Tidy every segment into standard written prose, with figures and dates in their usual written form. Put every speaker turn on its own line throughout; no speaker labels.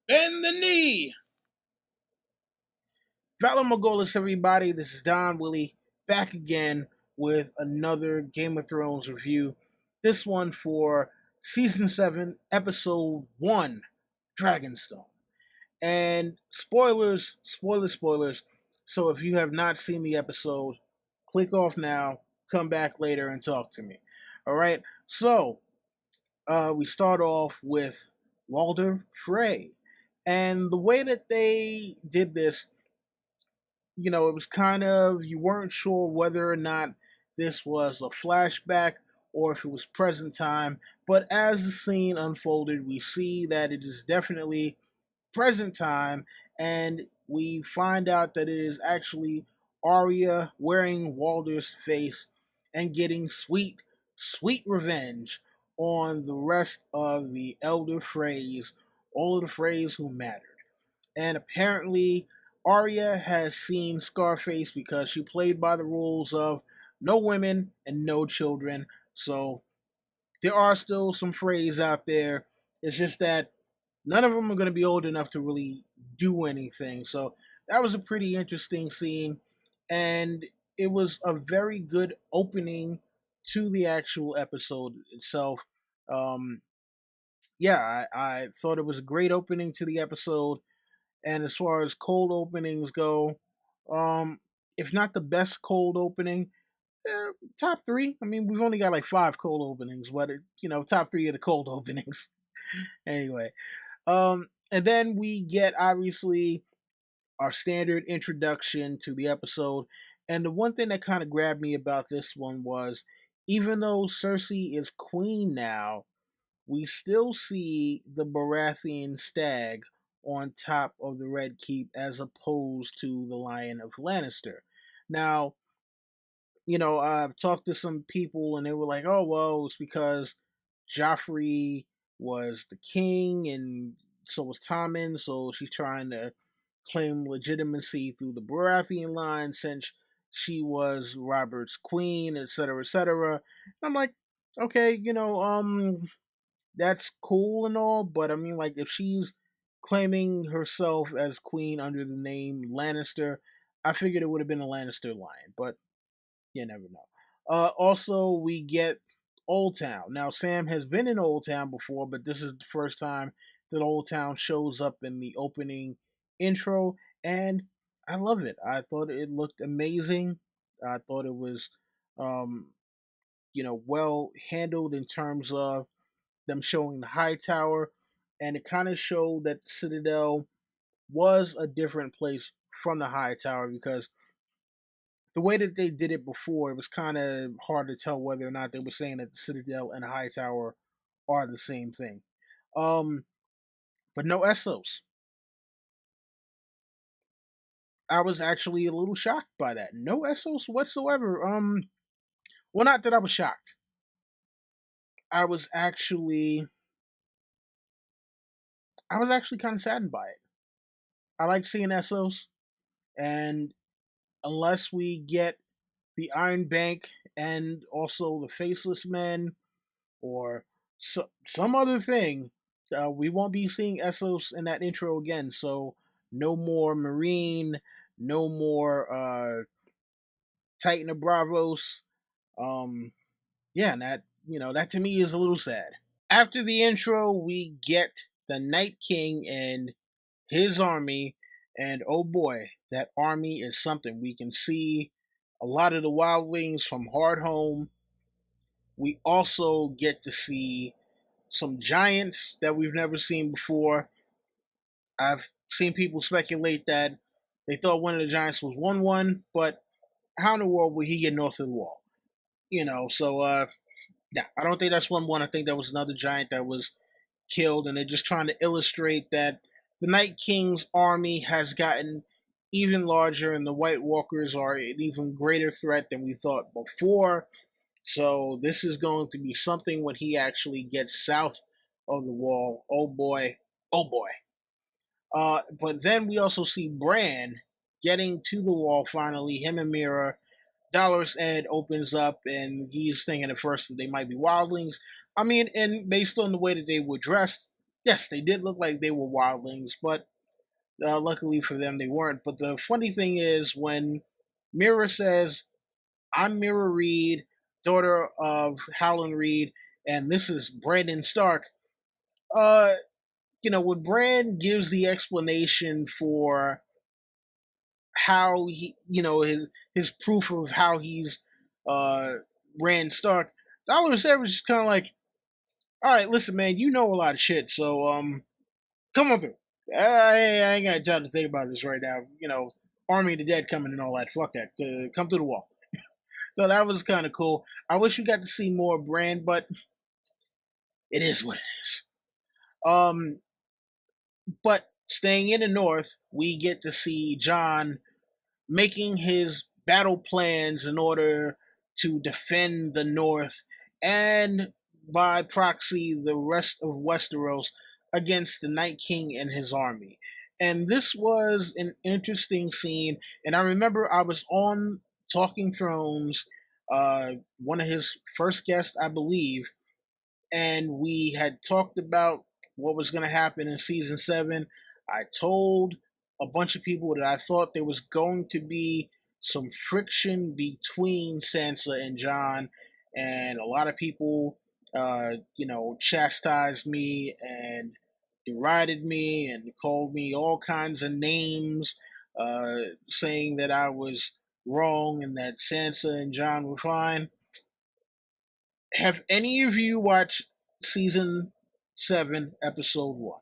Bend the knee. Valor Mogolis, everybody. This is Don Willie back again with another Game of Thrones review. This one for Season 7, Episode 1, Dragonstone. And spoilers. So if you have not seen the episode, click off now, come back later and talk to me. All right. So we start off with Walder Frey. And the way that they did this, it was kind of, you weren't sure whether or not this was a flashback or if it was present time. But as the scene unfolded, we see that it is definitely present time, and we find out that it is actually Arya wearing Walder's face and getting sweet revenge on the rest of the Elder Freys, all of the Freys who mattered. And apparently, Arya has seen Scarface because she played by the rules of no women and no children. So there are still some Freys out there. It's just that none of them are going to be old enough to really do anything. So that was a pretty interesting scene. And it was a very good opening to the actual episode itself. Um, I thought it was a great opening to the episode. And as far as cold openings go, um, if not the best cold opening, top three. I mean, we've only got like five cold openings, but top three of the cold openings. Anyway, and then we get obviously our standard introduction to the episode. And the one thing that kind of grabbed me about this one was, even though Cersei is queen now, we still see the Baratheon stag on top of the Red Keep as opposed to the Lion of Lannister. Now, I've talked to some people and they were like, oh, well, it's because Joffrey was the king and so was Tommen, so she's trying to claim legitimacy through the Baratheon line since she was Robert's queen, etc., etc. I'm like, okay, that's cool and all, but I mean, like, if she's claiming herself as queen under the name Lannister, I figured it would have been a Lannister line, but you never know. Also, we get Old Town. Now, Sam has been in Old Town before, but this is the first time that Old Town shows up in the opening intro, and I love it. I thought it looked amazing. I thought it was, um, well handled in terms of them showing the high tower, and it kind of showed that the Citadel was a different place from the high tower because the way that they did it before, it was kind of hard to tell whether or not they were saying that the Citadel and the high tower are the same thing. Um, but no Essos. I was actually a little shocked by that. No Essos whatsoever. Well, not that I was shocked. I was actually kind of saddened by it. I like seeing Essos, and unless we get the Iron Bank and also the Faceless Men or some other thing, we won't be seeing Essos in that intro again. So no more Marine, no more Titan of Bravos. Yeah, and that to me is a little sad. After the intro, we get the Night King and his army, and oh boy, that army is something. We can see a lot of the wildlings from Hardhome. We also get to see some giants that we've never seen before. I've seen people speculate that they thought one of the giants was 1-1, but how in the world would he get north of the wall? So yeah, I don't think that's 1-1. I think that was another giant that was killed, and they're just trying to illustrate that the Night King's army has gotten even larger, and the White Walkers are an even greater threat than we thought before. So this is going to be something when he actually gets south of the wall. Oh boy, oh boy. But then we also see Bran getting to the wall finally. Him and Mira. Dolores Ed opens up, and he's thinking at first that they might be wildlings. I mean, and based on the way that they were dressed, Yes, they did look like they were wildlings, but luckily for them, they weren't. But the funny thing is when Mira says, "I'm Mira Reed, daughter of Howland Reed, and this is Brandon Stark." Uh, when Bran gives the explanation for how he, his proof of how he's uh Rand Stark, Dollar Savage is kind of like, "All right, listen, man, you know a lot of shit, so come on through. I ain't got time to think about this right now. Army of the Dead coming and all that. Fuck that. Come through the wall." So that was kind of cool. I wish we got to see more Bran, but it is what it is. Um, but staying in the north, we get to see John making his battle plans in order to defend the North and, by proxy, the rest of Westeros against the Night King and his army. And this was an interesting scene. And I remember I was on Talking Thrones, one of his first guests, I believe, and we had talked about what was going to happen in season 7. I told a bunch of people that I thought there was going to be some friction between Sansa and Jon, and a lot of people, chastised me and derided me and called me all kinds of names, saying that I was wrong and that Sansa and Jon were fine. Have any of you watched season 7, episode 1?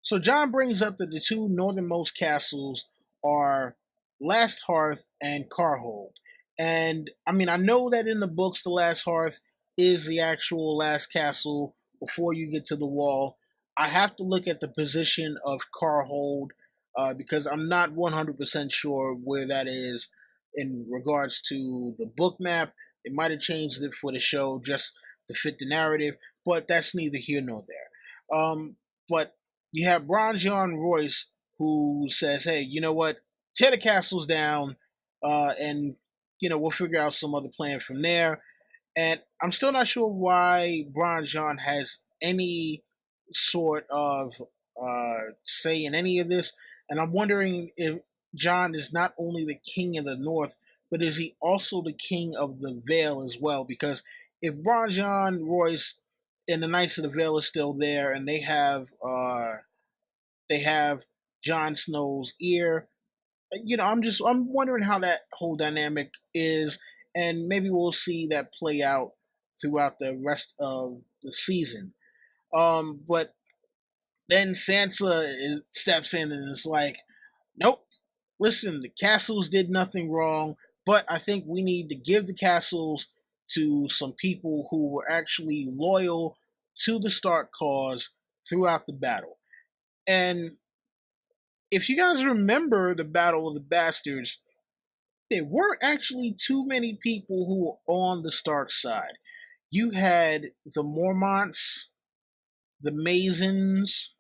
So John brings up that the two northernmost castles are Last Hearth and Carhold. And I mean, I know that in the books, the Last Hearth is the actual last castle before you get to the wall. I have to look at the position of Carhold because I'm not 100% sure where that is in regards to the book map. It might have changed it for the show just to fit the narrative, but that's neither here nor there. But you have Bronjon Royce who says, "Hey, you know what? Tear the castles down, and we'll figure out some other plan from there." And I'm still not sure why Bronjon has any sort of say in any of this. And I'm wondering if John is not only the king of the North, but is he also the king of the Vale as well? Because if Bronjon Royce and the Knights of the Vale are still there, and they have Jon Snow's ear. I'm wondering how that whole dynamic is, and maybe we'll see that play out throughout the rest of the season. But then Sansa steps in and is like, "Nope, listen, the castles did nothing wrong, but I think we need to give the castles to some people who were actually loyal to the Stark cause throughout the battle." And if you guys remember the Battle of the Bastards, there weren't actually too many people who were on the Stark side. You had the Mormonts, the Masons,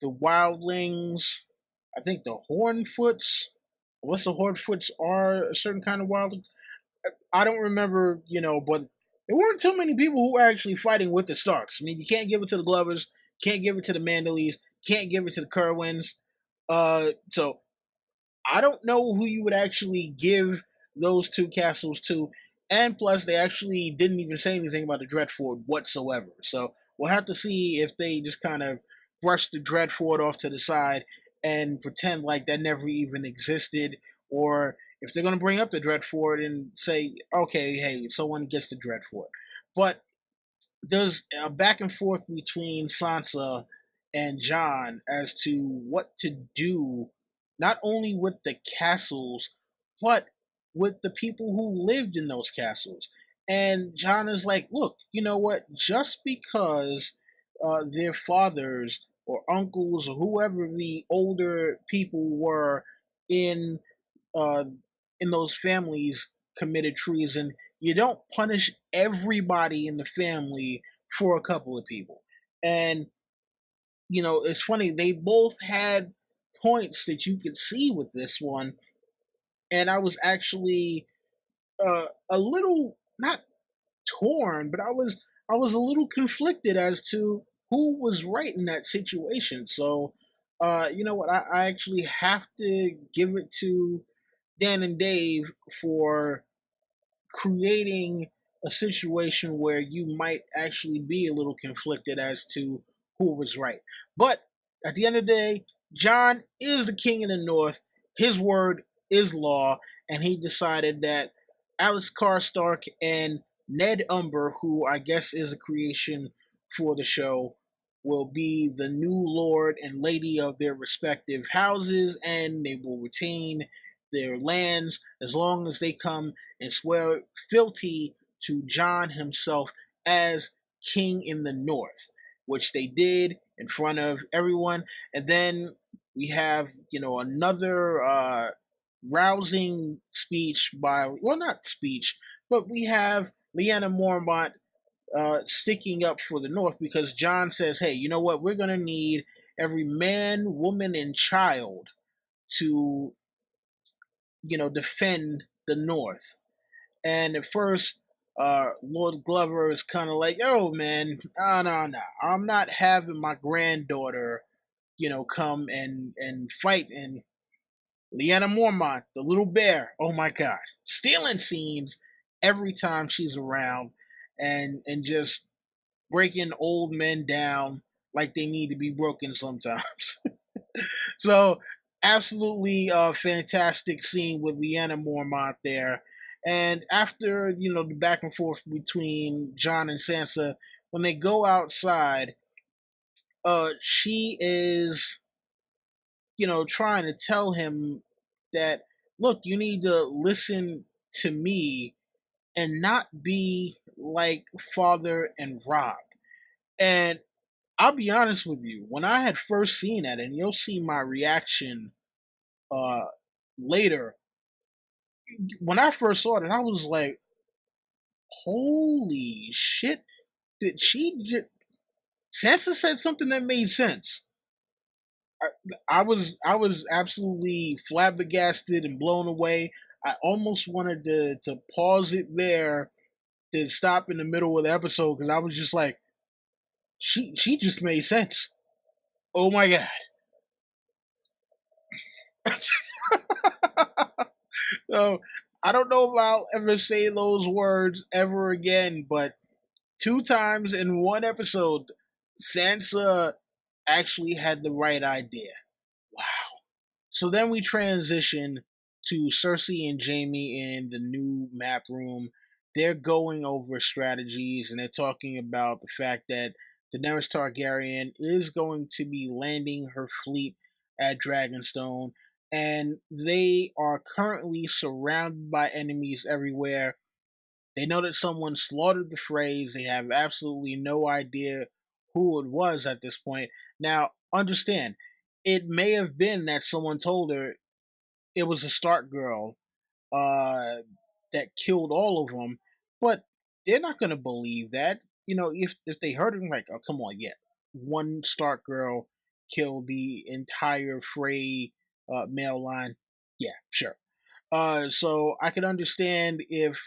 the Wildlings, I think the Hornfoots. Unless the Hornfoots are a certain kind of wild, I don't remember, but there weren't too many people who were actually fighting with the Starks. I mean, you can't give it to the Glovers, can't give it to the Manderleys, can't give it to the Kerwins. So I don't know who you would actually give those two castles to. And plus, they actually didn't even say anything about the Dreadfort whatsoever. So we'll have to see if they just kind of brush the Dreadfort off to the side and pretend like that never even existed, or if they're going to bring up the Dreadfort and say, "Okay, hey, someone gets the Dreadfort." But there's a back and forth between Sansa and Jon as to what to do, not only with the castles, but with the people who lived in those castles. And Jon is like, "Look, you know what? Just because their fathers or uncles or whoever the older people were in uh, in those families committed treason, you don't punish everybody in the family for a couple of people." And it's funny, they both had points that you could see with this one, and I was actually a little not. torn, but I was a little conflicted as to who was right in that situation. So, you know what? I actually have to give it to Dan and Dave for creating a situation where you might actually be a little conflicted as to who was right. But at the end of the day, John is the king in the north. His word is law, and he decided that Alex Karstark and Ned Umber, who I guess is a creation for the show, will be the new lord and lady of their respective houses, and they will retain their lands as long as they come and swear fealty to John himself as king in the north, which they did in front of everyone. And then we have, another rousing speech by, well, not speech, but we have Lyanna Mormont sticking up for the North because John says, hey, you know what? We're going to need every man, woman, and child to, defend the North. And at first, Lord Glover is kind of like, oh man, no, I'm not having my granddaughter, come and fight. And Lyanna Mormont, the little bear, oh my god, stealing scenes every time she's around, and just breaking old men down like they need to be broken sometimes. So absolutely fantastic scene with Lyanna Mormont there. And after, the back and forth between Jon and Sansa, when they go outside, she is, trying to tell him that, look, you need to listen to me and not be like Father and Rob. And I'll be honest with you, when I had first seen that, and you'll see my reaction uh later, when I first saw it, I was like, holy shit, did she just Sansa said something that made sense. I was absolutely flabbergasted and blown away. I almost wanted to pause it there, to stop in the middle of the episode, because I was just like, she just made sense. Oh my god. So I don't know if I'll ever say those words ever again, but two times in one episode, Sansa actually had the right idea. Wow. So then we transition to Cersei and Jaime in the new map room. They're going over strategies, and they're talking about the fact that Daenerys Targaryen is going to be landing her fleet at Dragonstone, and they are currently surrounded by enemies everywhere. They know that someone slaughtered the Freys. They have absolutely no idea who it was at this point. Now, understand, it may have been that someone told her it was a Stark girl uh, that killed all of them, but they're not going to believe that. If they heard it, like, oh, come on, yeah, one Stark girl killed the entire Frey male line. Yeah, sure. So I can understand if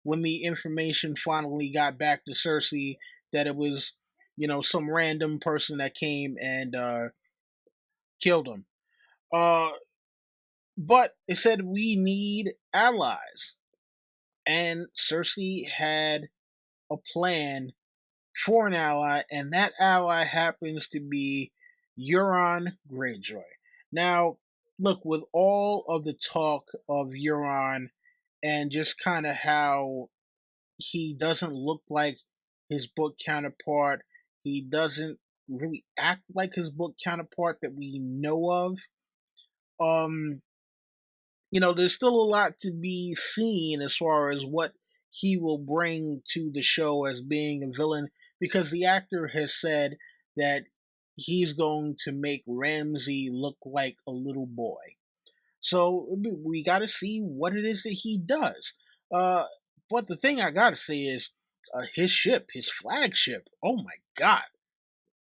when the information finally got back to Cersei that it was, some random person that came and killed him. Uh, but it said we need allies, and Cersei had a plan for an ally, and that ally happens to be Euron Greyjoy. Now, look, with all of the talk of Euron and just kind of how he doesn't look like his book counterpart. He doesn't really act like his book counterpart that we know of. Um, there's still a lot to be seen as far as what he will bring to the show as being a villain, because the actor has said that he's going to make Ramsay look like a little boy. So we got to see what it is that he does. Uh, but the thing I got to say is his ship, his flagship. Oh my God!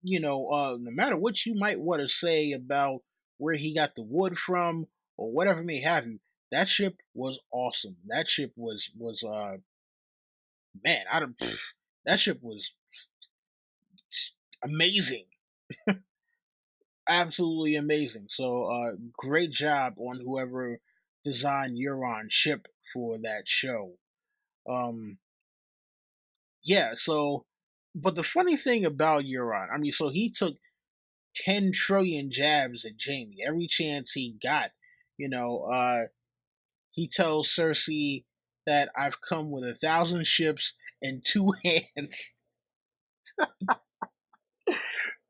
No matter what you might want to say about where he got the wood from or whatever may have you, that ship was awesome. That ship was man, that ship was amazing, absolutely amazing. So, great job on whoever designed Euron ship for that show. Um, yeah. So, but the funny thing about Euron, I mean, so he took 10 trillion jabs at Jamie every chance he got. You know, he tells Cersei that I've come with 1,000 ships and two hands.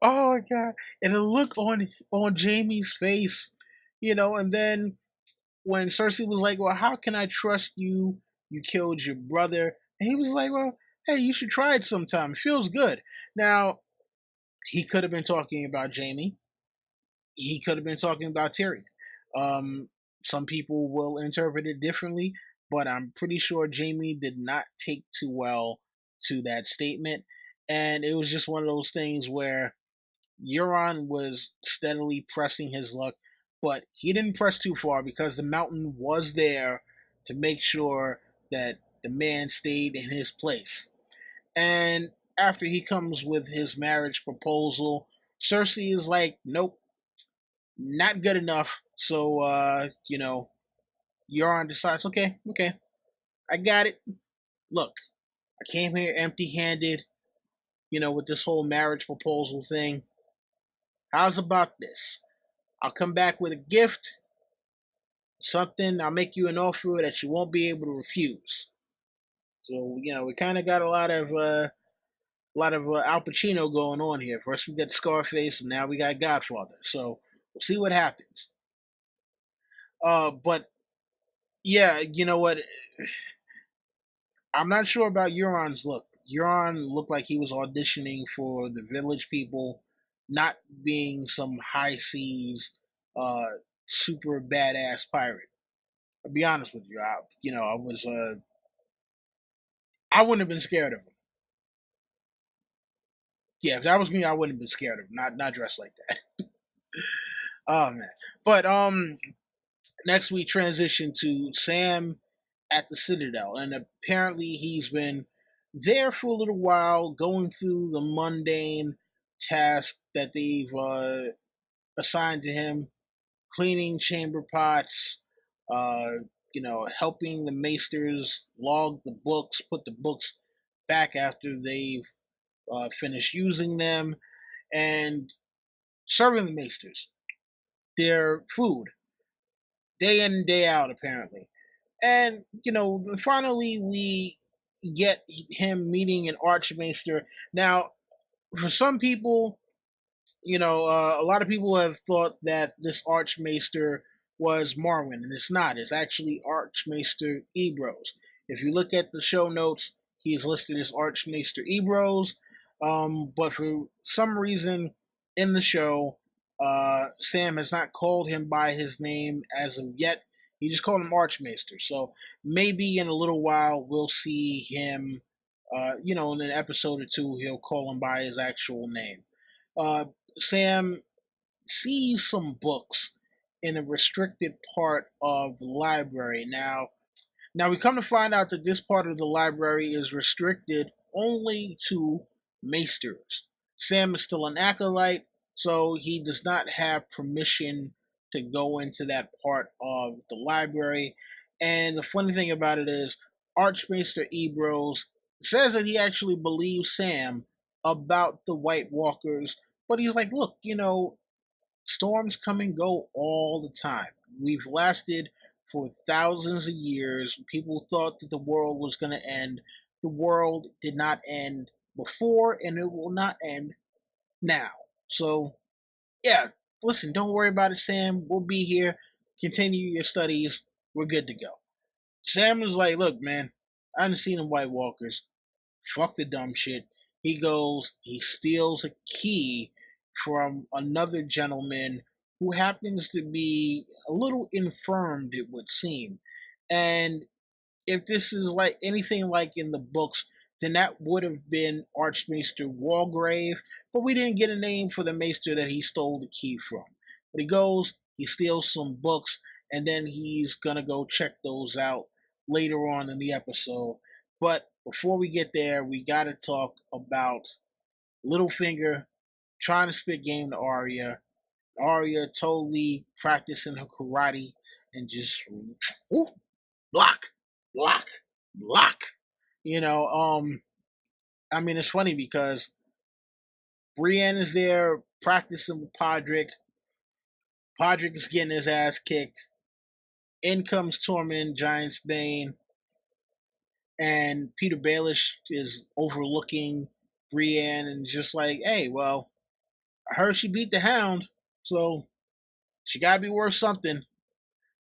Oh my god! And the look on Jamie's face, and then when Cersei was like, "Well, how can I trust you? You killed your brother," and he was like, "Well, hey, you should try it sometime. It feels good." Now he could have been talking about Jamie. He could have been talking about Tyrion. Um, some people will interpret it differently, but I'm pretty sure Jamie did not take too well to that statement, and it was just one of those things where Euron was steadily pressing his luck, but he didn't press too far because the mountain was there to make sure that the man stayed in his place. And after he comes with his marriage proposal, Cersei is like, nope, not good enough. So, Euron decides, okay, I got it. Look, I came here empty handed, with this whole marriage proposal thing. How's about this? I'll come back with a gift, something. I'll make you an offer that you won't be able to refuse. So we kind of got a lot of Al Pacino going on here. First we got Scarface, and now we got Godfather. So we'll see what happens. But yeah, you know what? I'm not sure about Euron's look. Euron looked like he was auditioning for the Village People, not being some high seas, uh, super badass pirate. I'll be honest with you. I wouldn't have been scared of him. Yeah, if that was me, I wouldn't have been scared of him. Not dressed like that. Oh man. But next we transition to Sam at the Citadel, and apparently he's been there for a little while, going through the mundane task that they've assigned to him, cleaning chamber pots, helping the maesters log the books, put the books back after they've finished using them, and serving the maesters their food day in and day out, apparently. And finally we get him meeting an archmaester. Now, for some people, a lot of people have thought that this Archmaester was Marwyn, and it's not. It's actually Archmaester Ebros. If you look at the show notes, he's listed as Archmaester Ebros, but for some reason in the show, Sam has not called him by his name as of yet. He just called him Archmaester. So maybe in a little while we'll see him, in an episode or two, he'll call him by his actual name. Uh, Sam sees some books in a restricted part of the library. Now we come to find out that this part of the library is restricted only to maesters. Sam is still an acolyte, so he does not have permission to go into that part of the library. And the funny thing about it is, Archmaester Ebros says that he actually believes Sam about the White Walkers, but he's like, look, storms come and go all the time. We've lasted for thousands of years. People thought that the world was going to end. The world did not end before, and it will not end now. So, yeah, listen, don't worry about it, Sam. We'll be here. Continue your studies. We're good to go. Sam was like, look, man, I haven't seen them White Walkers. Fuck the dumb shit. He goes, he steals a key from another gentleman who happens to be a little infirmed, it would seem. And if this is like anything like in the books, then that would have been Archmaester Walgrave, but we didn't get a name for the maester that he stole the key from. But he goes, he steals some books, and then he's gonna go check those out later on in the episode. But before we get there, we got to talk about Littlefinger trying to spit game to Arya. Arya totally practicing her karate and just whoo, block, block, block. You know, I mean, it's funny because Brienne is there practicing with Podrick. Podrick is getting his ass kicked. In comes Tormund, Giant's Bane, and Peter Baelish is overlooking Brienne and just like, hey, well, I heard she beat the Hound, so she gotta be worth something.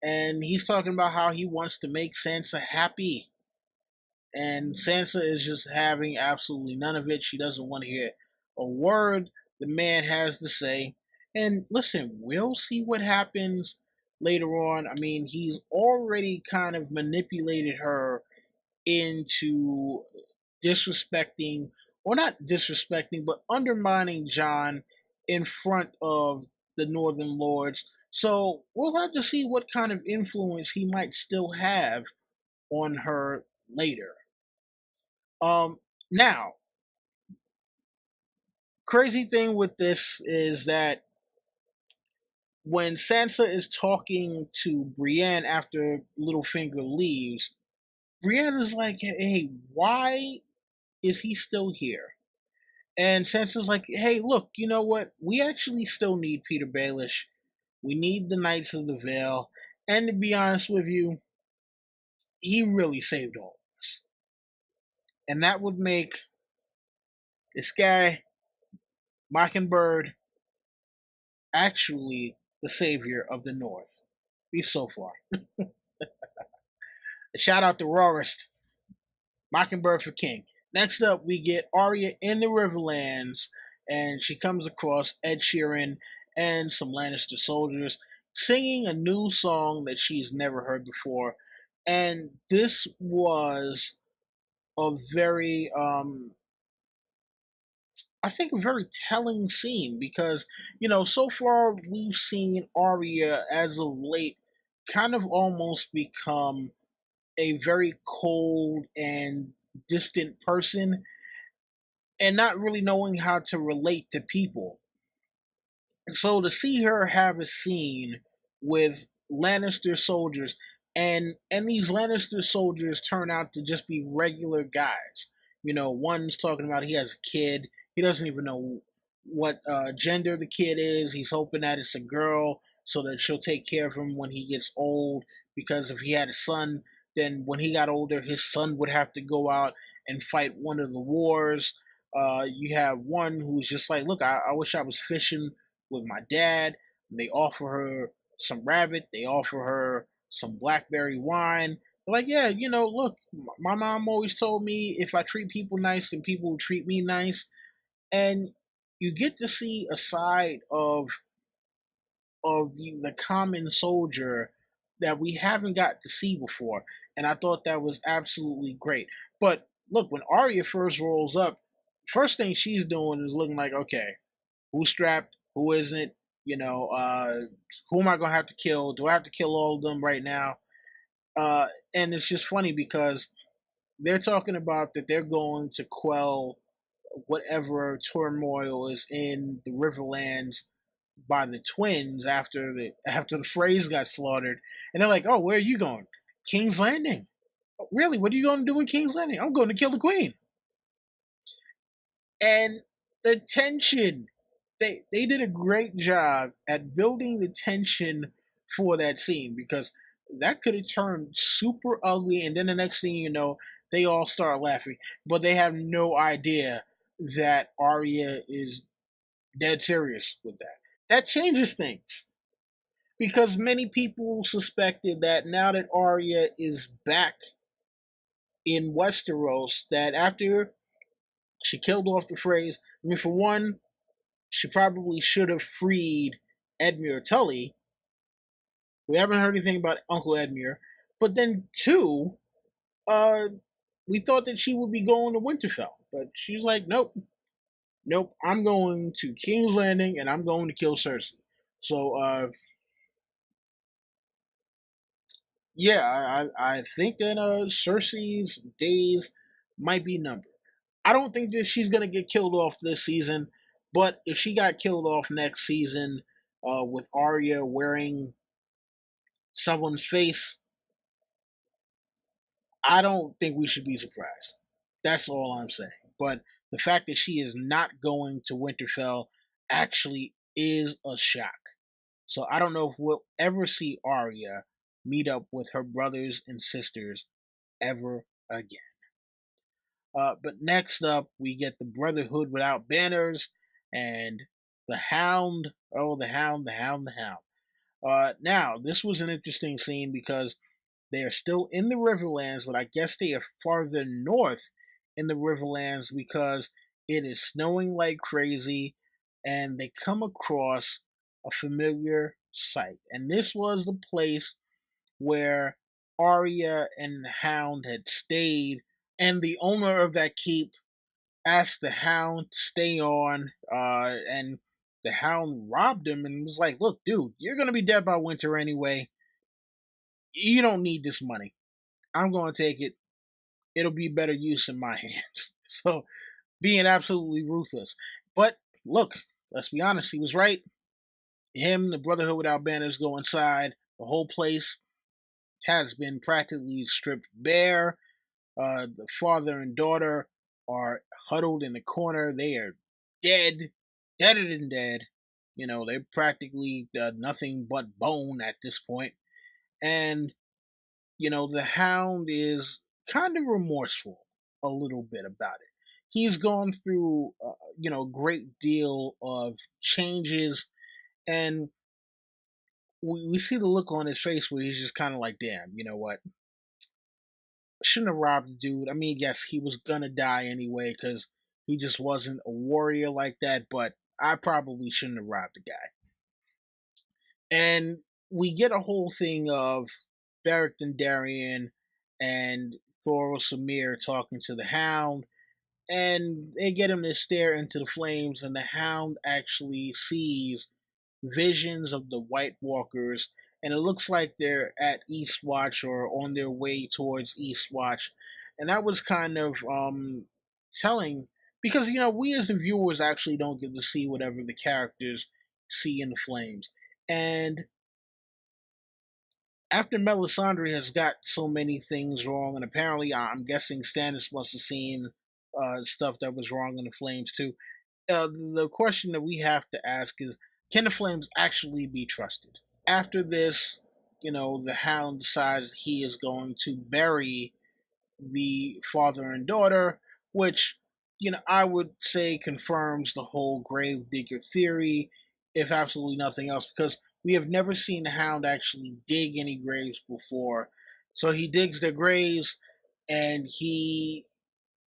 And he's talking about how he wants to make Sansa happy. And Sansa is just having absolutely none of it. She doesn't want to hear a word the man has to say. And listen, we'll see what happens later on. I mean, he's already kind of manipulated her into disrespecting, or not disrespecting, but undermining Jon in front of the Northern Lords. So we'll have to see what kind of influence he might still have on her later. Now, crazy thing with this is that when Sansa is talking to Brienne after Littlefinger leaves, Brienne is like, "Hey, why is he still here?" And Sansa's like, "Hey, look, you know what? We actually still need Peter Baelish. We need the Knights of the Vale, and to be honest with you, he really saved all of us, and that would make this guy Mockingbird actually the savior of the North, at least so far." Shout out to Rawrest, Mockingbird for King. Next up, we get Arya in the Riverlands, and she comes across Ed Sheeran and some Lannister soldiers singing a new song that she's never heard before. And this was a very, I think, a very telling scene because, so far we've seen Arya as of late kind of almost become a very cold and distant person and not really knowing how to relate to people. So to see her have a scene with Lannister soldiers, and these Lannister soldiers turn out to just be regular guys. One's talking about he has a kid. He doesn't even know what gender the kid is. He's hoping that it's a girl so that she'll take care of him when he gets old. Because if he had a son, then when he got older, his son would have to go out and fight one of the wars. You have one who's just like, look, I wish I was fishing with my dad. They offer her some rabbit. They offer her some blackberry wine. They're like, yeah, look, my mom always told me if I treat people nice, then people will treat me nice. And you get to see a side of the common soldier that we haven't got to see before. And I thought that was absolutely great. But look, when Arya first rolls up, first thing she's doing is looking like, okay, who's strapped, who isn't, who am I gonna have to kill? Do I have to kill all of them right now? And it's just funny because they're talking about that they're going to quell whatever turmoil is in the Riverlands by the twins after the phrase got slaughtered, and they're like, "Oh, where are you going? King's Landing? Really? What are you going to do in King's Landing? I'm going to kill the queen." And the tension, they did a great job at building the tension for that scene because that could have turned super ugly, and then the next thing you know, they all start laughing, but they have no idea that Arya is dead serious with that. That changes things because many people suspected that now that Arya is back in Westeros, that after she killed off the phrase, I mean, for one, she probably should have freed Edmure Tully. We haven't heard anything about Uncle Edmure. But then, two, uh, we thought that she would be going to Winterfell. But she's like, nope, nope, I'm going to King's Landing and I'm going to kill Cersei. So, yeah, I think that Cersei's days might be numbered. I don't think that she's gonna get killed off this season, but if she got killed off next season, with Arya wearing someone's face, I don't think we should be surprised. That's all I'm saying. But the fact that she is not going to Winterfell actually is a shock. So I don't know if we'll ever see Arya meet up with her brothers and sisters ever again. But next up, we get the Brotherhood Without Banners and the Hound. Oh, the Hound, the Hound, the Hound. Now, this was an interesting scene because they are still in the Riverlands, but I guess they are farther north in the Riverlands because it is snowing like crazy, and they come across a familiar sight. And this was the place where Arya and the Hound had stayed, and the owner of that keep asked the Hound to stay on, and the Hound robbed him and was like, "Look, dude, you're gonna be dead by winter anyway. You don't need this money. I'm gonna take it. It'll be better use in my hands." So, being absolutely ruthless. But look, let's be honest, he was right. Him, the Brotherhood Without Banners go inside. The whole place has been practically stripped bare. The father and daughter are huddled in the corner. They are dead, deader than dead. You know, they're practically nothing but bone at this point. And, you know, the Hound is kind of remorseful a little bit about it. He's gone through, a great deal of changes, and we see the look on his face where he's just kind of like, damn, you know what? Shouldn't have robbed the dude. I mean, yes, he was gonna die anyway because he just wasn't a warrior like that. But I probably shouldn't have robbed the guy. And we get a whole thing of Beric Dondarrion and Thoros Samir talking to the Hound, and they get him to stare into the flames, and the Hound actually sees visions of the White Walkers, and it looks like they're at Eastwatch or on their way towards Eastwatch, and that was kind of telling because we as the viewers actually don't get to see whatever the characters see in the flames, and after Melisandre has got so many things wrong, and apparently I'm guessing Stannis must have seen stuff that was wrong in the flames too. The question that we have to ask is, can the Flames actually be trusted? After this, the Hound decides he is going to bury the father and daughter, which, I would say confirms the whole grave digger theory, if absolutely nothing else, because we have never seen the Hound actually dig any graves before. So he digs their graves, and he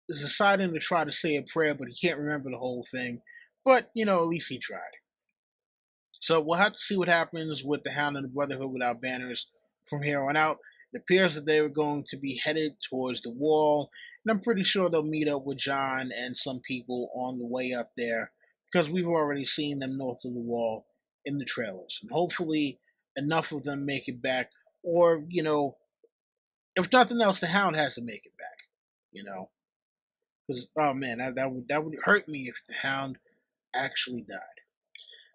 is deciding to try to say a prayer, but he can't remember the whole thing. But, at least he tried. So we'll have to see what happens with the Hound and the Brotherhood Without Banners from here on out. It appears that they are going to be headed towards the wall, and I'm pretty sure they'll meet up with Jon and some people on the way up there because we've already seen them north of the wall in the trailers. And hopefully enough of them make it back, or, if nothing else, the Hound has to make it back, because, oh man, that would hurt me if the Hound actually died.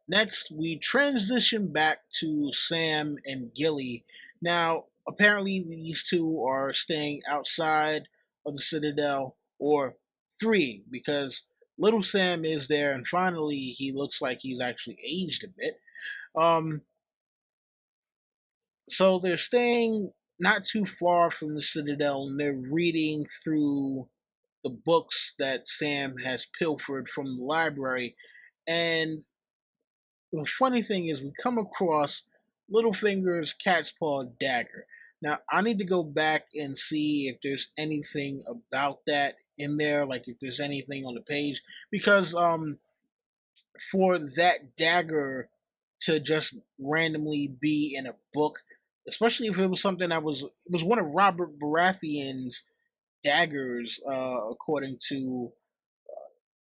Next, we transition back to Sam and Gilly. Now, apparently, these two are staying outside of the Citadel, or three, because little Sam is there, and finally, he looks like he's actually aged a bit. Um, so they're staying not too far from the Citadel, and they're reading through the books that Sam has pilfered from the library, and the funny thing is, we come across Littlefinger's cat's paw dagger. Now, I need to go back and see if there's anything about that in there, like if there's anything on the page, because for that dagger to just randomly be in a book, especially if it was something that was one of Robert Baratheon's daggers, according to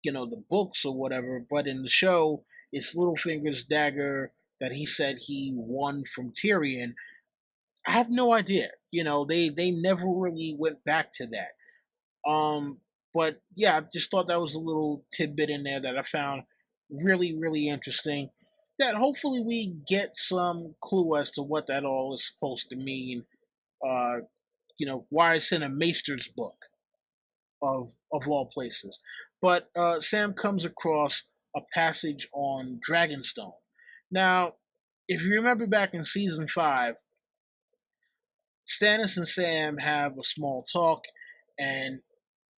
the books or whatever, but in the show, it's Littlefinger's dagger that he said he won from Tyrion. I have no idea. They never really went back to that. But yeah, I just thought that was a little tidbit in there that I found really, really interesting. That hopefully we get some clue as to what that all is supposed to mean. Uh, why it's in a Maester's book of all places. But Sam comes across a passage on Dragonstone. Now, if you remember back in season 5, Stannis and Sam have a small talk, and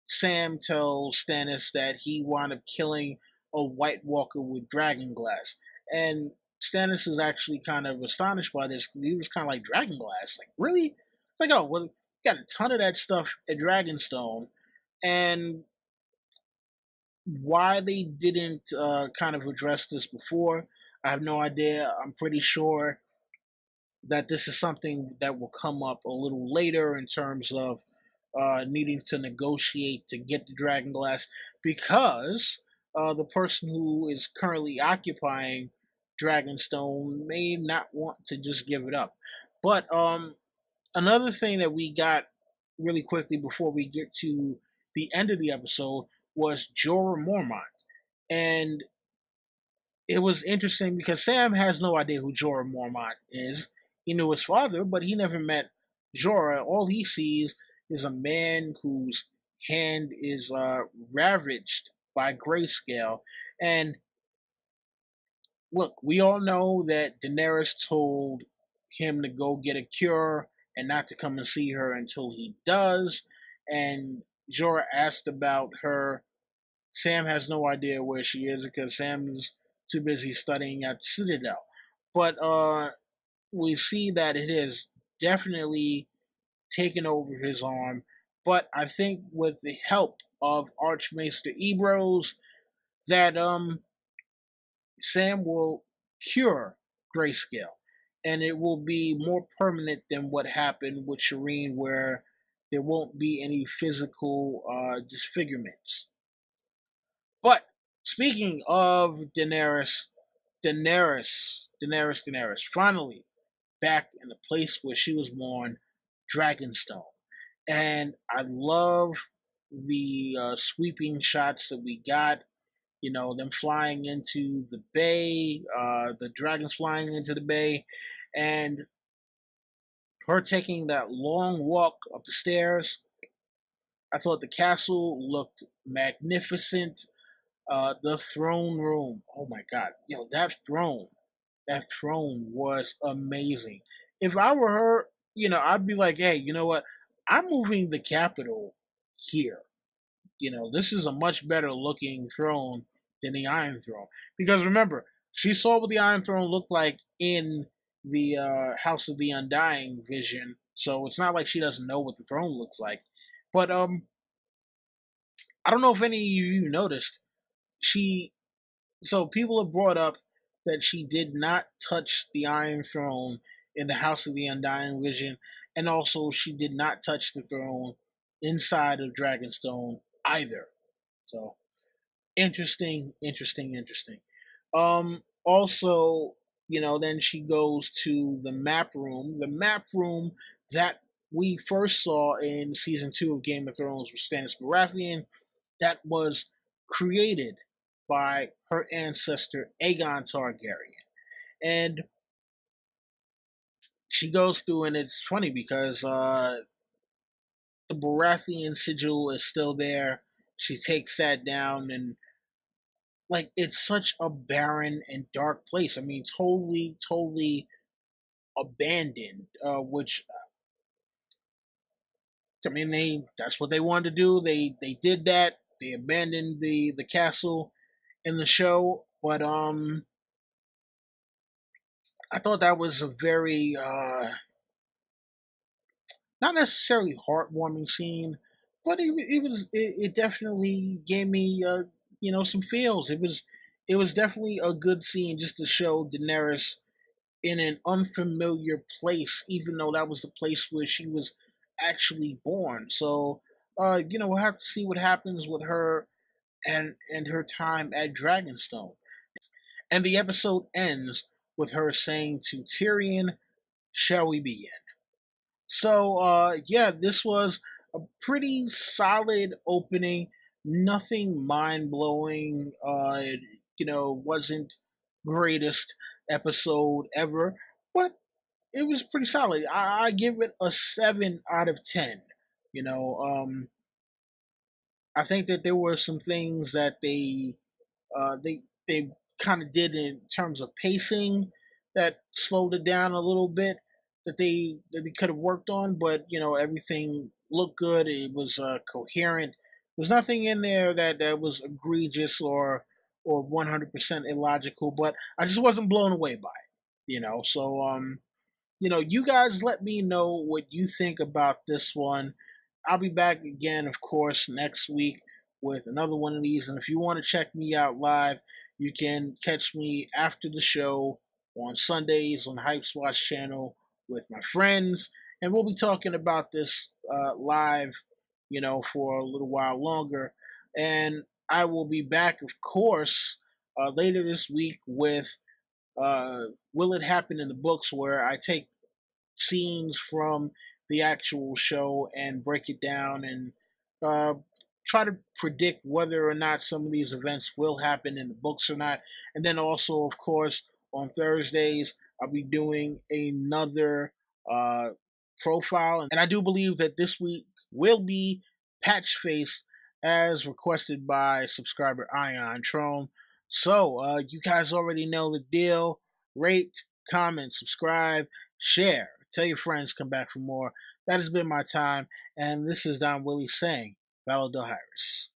Sam tells Stannis that he wound up killing a White Walker with dragon glass. And Stannis is actually kind of astonished by this. He was kind of like, dragon glass? Like, really? Like, oh, well, you got a ton of that stuff at Dragonstone. And why they didn't kind of address this before, I have no idea. I'm pretty sure that this is something that will come up a little later in terms of needing to negotiate to get the dragon glass, because the person who is currently occupying Dragonstone may not want to just give it up. But another thing that we got really quickly before we get to the end of the episode was Jorah Mormont. And it was interesting because Sam has no idea who Jorah Mormont is. He knew his father, but he never met Jorah. All he sees is a man whose hand is ravaged by grayscale. And look, we all know that Daenerys told him to go get a cure and not to come and see her until he does. And Jorah asked about her. Sam has no idea where she is because Sam's too busy studying at Citadel. But we see that it has definitely taken over his arm. But I think with the help of Archmaester Ebros, that Sam will cure grayscale, and it will be more permanent than what happened with Shireen, where there won't be any physical disfigurements. But speaking of Daenerys, finally back in the place where she was born, Dragonstone. And I love the sweeping shots that we got. Them flying into the bay, the dragons flying into the bay, and her taking that long walk up the stairs. I thought the castle looked magnificent. The throne room. Oh my god, that throne was amazing. If I were her, I'd be like, hey, you know what? I'm moving the capital here. This is a much better looking throne than the Iron Throne. Because remember, she saw what the Iron Throne looked like in the House of the Undying vision, so it's not like she doesn't know what the throne looks like. But I don't know if any of you noticed, she so people have brought up that she did not touch the Iron Throne in the House of the Undying Vision, and also she did not touch the throne inside of Dragonstone either. So interesting. Also, then she goes to the map room that we first saw in season 2 of Game of Thrones with Stannis Baratheon, that was created by her ancestor Aegon Targaryen. And she goes through, and it's funny because the Baratheon sigil is still there. She takes that down, and like, it's such a barren and dark place. I mean, totally abandoned. Which, I mean, that's what they wanted to do. They did that. They abandoned the castle in the show, but I thought that was a very not necessarily heartwarming scene, but it definitely gave me some feels. It was definitely a good scene just to show Daenerys in an unfamiliar place, even though that was the place where she was actually born. So we'll have to see what happens with her and her time at Dragonstone. And the episode ends with her saying to Tyrion, "Shall we begin?" So yeah, this was a pretty solid opening. nothing mind blowing. Wasn't greatest episode ever, but it was pretty solid. I give it a 7 out of 10. You know, I think that there were some things that they kind of did in terms of pacing that slowed it down a little bit that they could have worked on, but everything looked good. It was coherent. There's nothing in there that was egregious or 100% illogical, but I just wasn't blown away by it. You guys let me know what you think about this one. I'll be back again, of course, next week with another one of these. And if you want to check me out live, you can catch me after the show on Sundays on Hype's Watch channel with my friends. And we'll be talking about this live, for a little while longer. And I will be back, of course, later this week with Will It Happen in the Books, where I take scenes from the actual show and break it down and uh, try to predict whether or not some of these events will happen in the books or not. And then also, of course, on Thursdays, I'll be doing another uh, profile. And I do believe that this week will be Patch Face as requested by subscriber Ion Tron. So, you guys already know the deal. Rate, comment, subscribe, share. Tell your friends, come back for more. That has been my time, and this is Don Willie saying, Valor Harris.